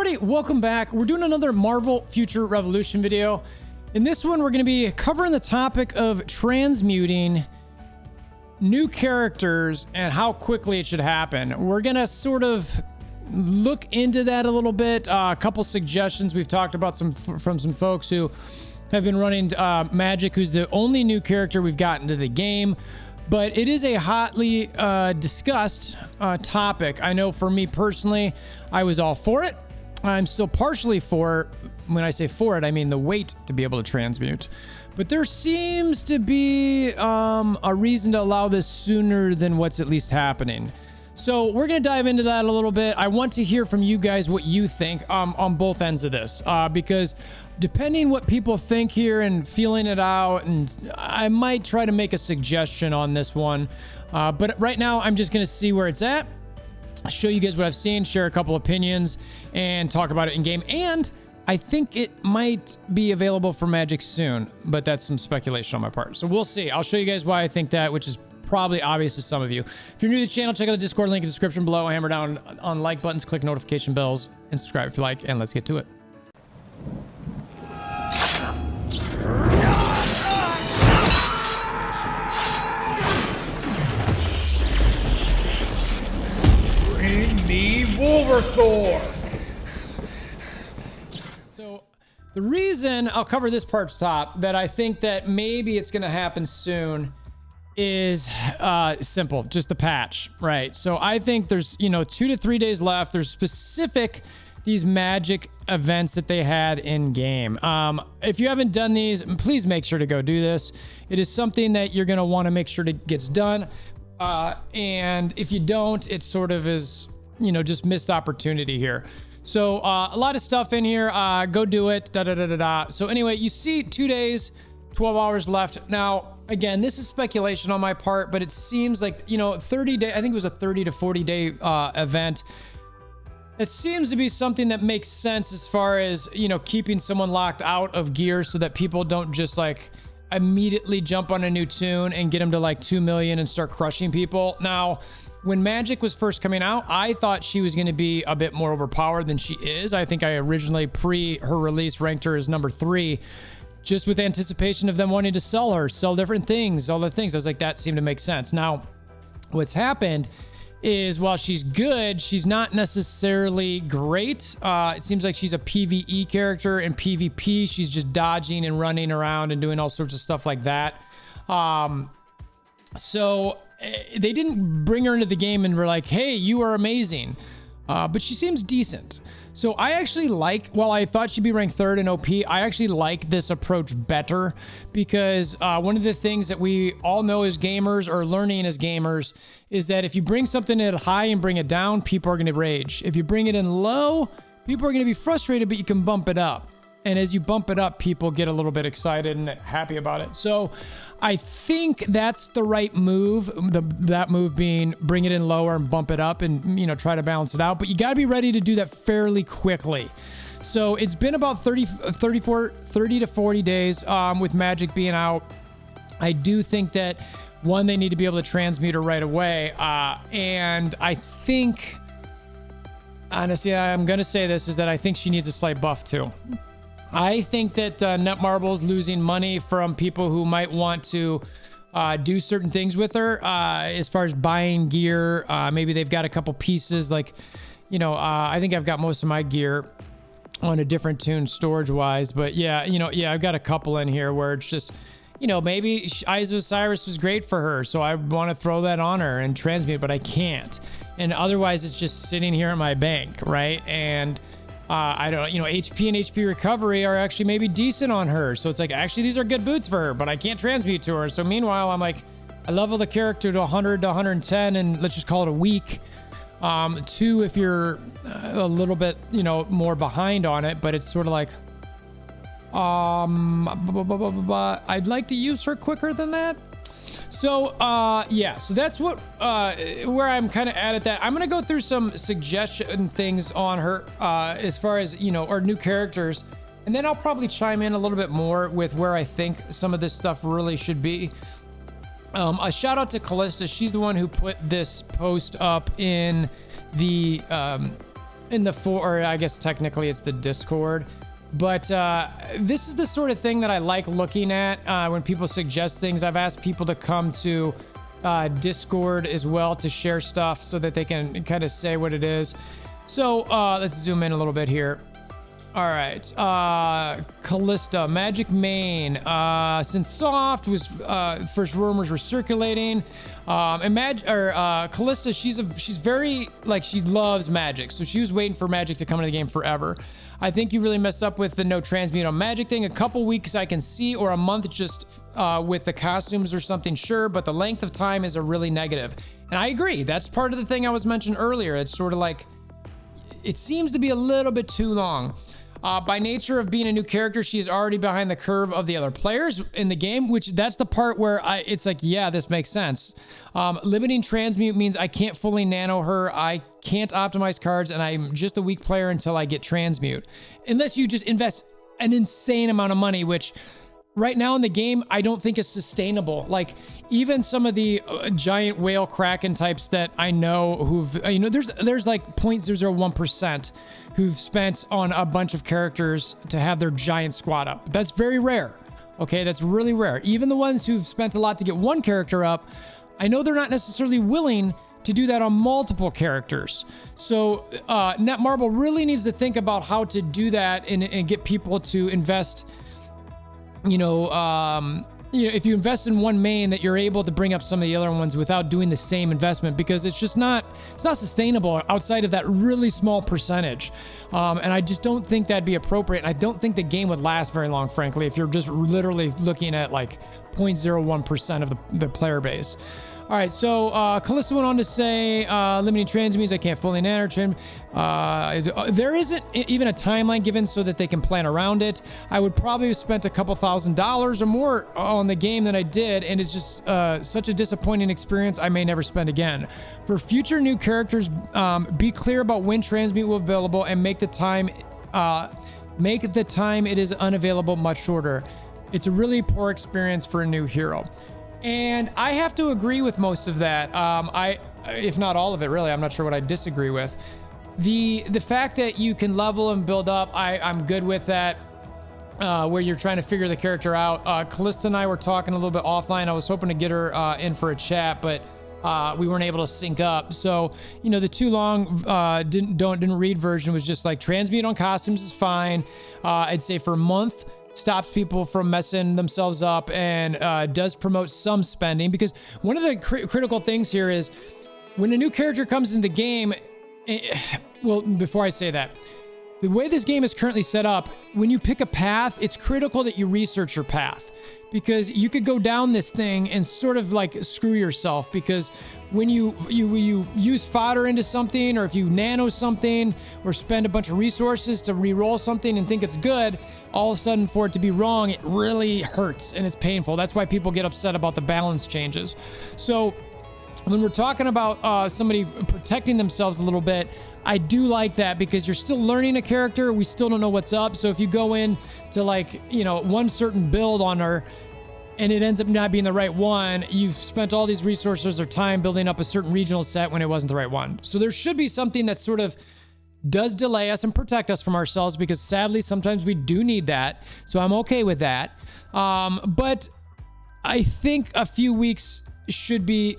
everybody, welcome back. We're doing another Marvel Future Revolution video. In this one, we're going to be covering the topic of transmuting new characters and how quickly it should happen. We're going to sort of look into that a little bit. A couple suggestions we've talked about from some folks who have been running Magik, who's the only new character we've gotten to the game. But it is a hotly discussed topic. I know for me personally, I was all for it. I'm still partially for it. When I say for it, I mean the wait to be able to transmute. But there seems to be a reason to allow this sooner than what's at least happening. So we're going to dive into that a little bit. I want to hear from you guys what you think on both ends of this, because depending what people think here and feeling it out, and I might try to make a suggestion on this one. But right now, I'm just going to see where it's at, show you guys what I've seen, share a couple opinions, and talk about it in game. And I think it might be available for Magik soon, but that's some speculation on my part. So we'll see. I'll show you guys why I think that, which is probably obvious to some of you. If you're new to the channel, check out the Discord link in the description below. Hammer down on like buttons, click notification bells, and subscribe if you like, and let's get to it. Bring me WolverThor! So the reason I'll cover this part top that I think that maybe it's going to happen soon is simple, just the patch, right? So I think there's 2 to 3 days left. There's these Magik events that they had in game. If you haven't done these, please make sure to go do this. It is something that you're going to want to make sure it gets done. And if you don't, it sort of is, just missed opportunity here. So a lot of stuff in here. Go do it. So anyway, you see 2 days, 12 hours left. Now, again, this is speculation on my part, but it seems like, 30 day, I think it was a 30 to 40 day event. It seems to be something that makes sense as far as, keeping someone locked out of gear so that people don't just like immediately jump on a new toon and get them to like 2 million and start crushing people. Now, when Magik was first coming out, I thought she was going to be a bit more overpowered than she is. I think I originally pre her release ranked her as number 3. Just with anticipation of them wanting to sell different things, all the things. I was like, that seemed to make sense. Now, what's happened is while she's good, she's not necessarily great. It seems like she's a PvE character. In PvP, she's just dodging and running around and doing all sorts of stuff like that. So they didn't bring her into the game and were like, hey, you are amazing. But she seems decent. So I actually while I thought she'd be ranked 3rd in OP, I actually like this approach better because one of the things that we all know as gamers or learning as gamers is that if you bring something in high and bring it down, people are going to rage. If you bring it in low, people are going to be frustrated, but you can bump it up. And as you bump it up, people get a little bit excited and happy about it. So I think that's the right move. That move being bring it in lower and bump it up and, try to balance it out. But you got to be ready to do that fairly quickly. So it's been about 30 to 40 days with Magik being out. I do think that, one, they need to be able to transmute her right away. And I think, honestly, I'm going to say this, is that I think she needs a slight buff too. I think that Netmarble's losing money from people who might want to do certain things with her as far as buying gear. Maybe they've got a couple pieces like, I think I've got most of my gear on a different toon storage wise. But yeah, I've got a couple in here where it's just, maybe Eyes of Osiris was great for her. So I want to throw that on her and transmute, but I can't. And otherwise it's just sitting here in my bank, right? And I don't, HP and HP recovery are actually maybe decent on her. So it's like, actually, these are good boots for her, but I can't transmute to her. So meanwhile, I'm like, I level the character to 100 to 110, and let's just call it a week. 2, if you're a little bit, more behind on it, but it's sort of like, I'd like to use her quicker than that. So, yeah, so that's where I'm kind of at that. I'm going to go through some suggestion things on her, as far as, or new characters. And then I'll probably chime in a little bit more with where I think some of this stuff really should be. A shout out to Callista. She's the one who put this post up in the in the or I guess technically it's the Discord. But this is the sort of thing that I like looking at when people suggest things. I've asked people to come to Discord as well to share stuff so that they can kind of say what it is. So let's zoom in a little bit here. All right, Callista, Magik main. Since Soft was first rumors were circulating, and Callista, she's very like she loves Magik, so she was waiting for Magik to come into the game forever. I think you really messed up with the no transmute on Magik thing. A couple weeks I can see, or a month just with the costumes or something, sure, but the length of time is a really negative. And I agree. That's part of the thing I was mentioning earlier. It's sort of like it seems to be a little bit too long. By nature of being a new character, she is already behind the curve of the other players in the game, which that's the part where it's like, yeah, this makes sense. Limiting transmute means I can't fully nano her. I can't optimize cards, and I'm just a weak player until I get transmute. Unless you just invest an insane amount of money, which right now in the game, I don't think is sustainable. Like even some of the giant whale kraken types that I know who've, there's like 0.001% who've spent on a bunch of characters to have their giant squad up. That's very rare. Okay, that's really rare. Even the ones who've spent a lot to get one character up, I know they're not necessarily willing to do that on multiple characters. So Netmarble really needs to think about how to do that and get people to invest. If you invest in one main, that you're able to bring up some of the other ones without doing the same investment, because it's not sustainable outside of that really small percentage. And I just don't think that'd be appropriate. And I don't think the game would last very long, frankly, if you're just literally looking at like 0.01% of the player base. All right, so Callista went on to say, limiting transmutes, I can't fully nano trim. There isn't even a timeline given so that they can plan around it. I would probably have spent a couple $1,000s or more on the game than I did, and it's just such a disappointing experience I may never spend again. For future new characters, be clear about when transmute will be available and make the time it is unavailable much shorter. It's a really poor experience for a new hero. And I have to agree with most of that. If not all of it, really. I'm not sure what I disagree with. The fact that you can level and build up, I'm good with that. Where you're trying to figure the character out. Callista and I were talking a little bit offline. I was hoping to get her in for a chat, but we weren't able to sync up. So, the too long didn't read version was just like transmute on costumes is fine. I'd say for a month. Stops people from messing themselves up and does promote some spending, because one of the critical things here is when a new character comes into the game. Well, before I say that, the way this game is currently set up, when you pick a path, it's critical that you research your path, because you could go down this thing and sort of like screw yourself, because when you use fodder into something, or if you nano something or spend a bunch of resources to re-roll something and think it's good, all of a sudden for it to be wrong, it really hurts and it's painful. That's why people get upset about the balance changes. So when we're talking about somebody protecting themselves a little bit, I do like that, because you're still learning a character. We still don't know what's up. So if you go in to one certain build on her and it ends up not being the right one, you've spent all these resources or time building up a certain regional set when it wasn't the right one. So there should be something that sort of does delay us and protect us from ourselves, because sadly, sometimes we do need that. So I'm okay with that. But I think a few weeks should be,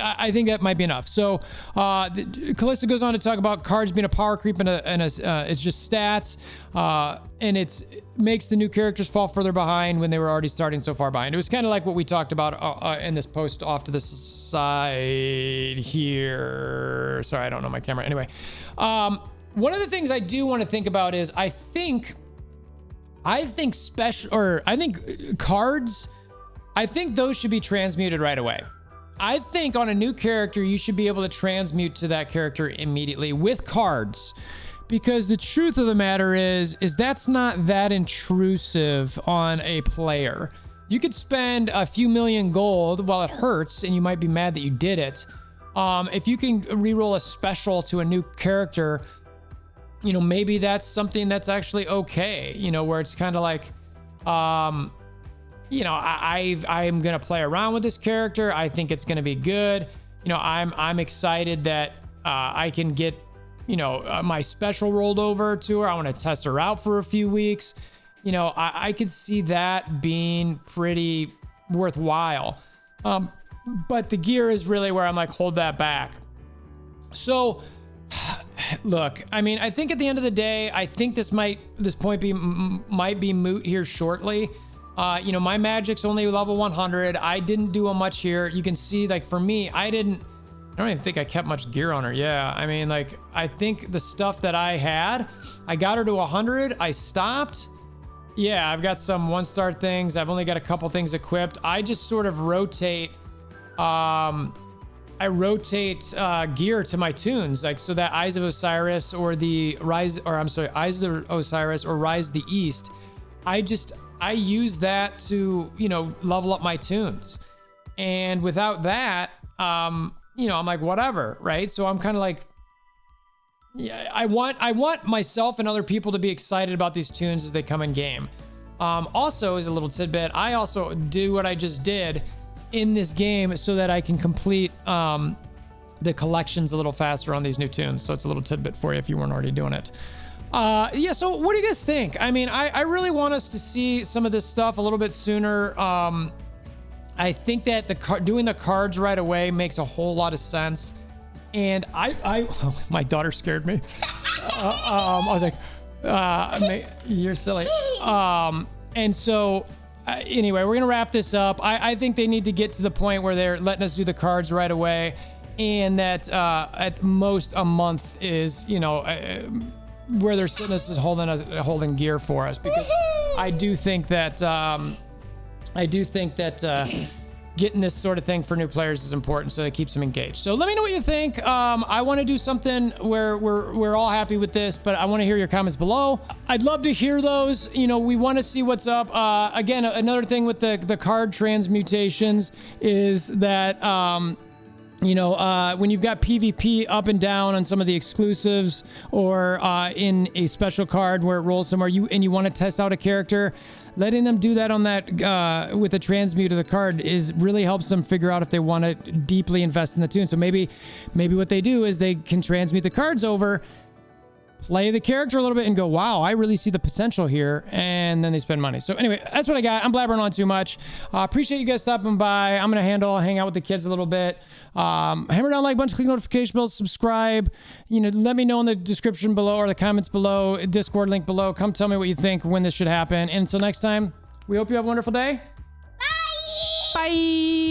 I think that might be enough. So Callista goes on to talk about cards being a power creep and it's just stats, and it makes the new characters fall further behind when they were already starting so far behind. It was kind of like what we talked about in this post off to the side here. Sorry, I don't know my camera. Anyway, one of the things I do want to think about is I think cards, I think those should be transmuted right away. I think on a new character, you should be able to transmute to that character immediately with cards, because the truth of the matter is that's not that intrusive on a player. You could spend a few million gold while it hurts, and you might be mad that you did it. If you can reroll a special to a new character, maybe that's something that's actually okay, where it's kind of like, I'm gonna play around with this character. I think it's gonna be good. I'm excited that I can get my special rolled over to her. I want to test her out for a few weeks. I could see that being pretty worthwhile. But the gear is really where I'm like, hold that back. So look, I mean, I think at the end of the day, I think this might be moot here shortly. My Magik's only level 100. I didn't do much here. You can see, like, for me, I don't even think I kept much gear on her. Yeah, I mean, like, I think the stuff that I had, I got her to 100. I stopped. Yeah, I've got some 1-star things. I've only got a couple things equipped. I just sort of rotate. I rotate gear to my tunes, like, so that Eyes of Osiris or Eyes of the Osiris or Rise the East, I use that to, level up my tunes. And without that, I'm like, whatever, right? So I'm kind of like, yeah, I want myself and other people to be excited about these tunes as they come in game. Also, as a little tidbit, I also do what I just did in this game so that I can complete the collections a little faster on these new tunes. So it's a little tidbit for you if you weren't already doing it. Yeah, so what do you guys think? I mean, I really want us to see some of this stuff a little bit sooner. I think that doing the cards right away makes a whole lot of sense. And oh, my daughter scared me. I was like, you're silly. And so anyway, we're gonna wrap this up. I think they need to get to the point where they're letting us do the cards right away, and that at most a month is, where they're sitting us is holding gear for us, because I do think that getting this sort of thing for new players is important, so it keeps them engaged. So let me know what you think. I want to do something where we're all happy with this, but I want to hear your comments below. I'd love to hear those. We want to see what's up. Again, another thing with the card transmutations is that when you've got PvP up and down on some of the exclusives, or in a special card where it rolls somewhere, you want to test out a character, letting them do that on that with the transmute of the card really helps them figure out if they want to deeply invest in the tune. So maybe what they do is they can transmute the cards over, play the character a little bit, and go, wow, I really see the potential here, and then they spend money. So anyway, that's what I got. I'm blabbering on too much. Appreciate you guys stopping by. I'm gonna hang out with the kids a little bit. Hammer down like bunch, click notification bells, subscribe. Let me know in the description below or the comments below, Discord link below. Come tell me what you think, when this should happen. And until next time, we hope you have a wonderful day. Bye. Bye.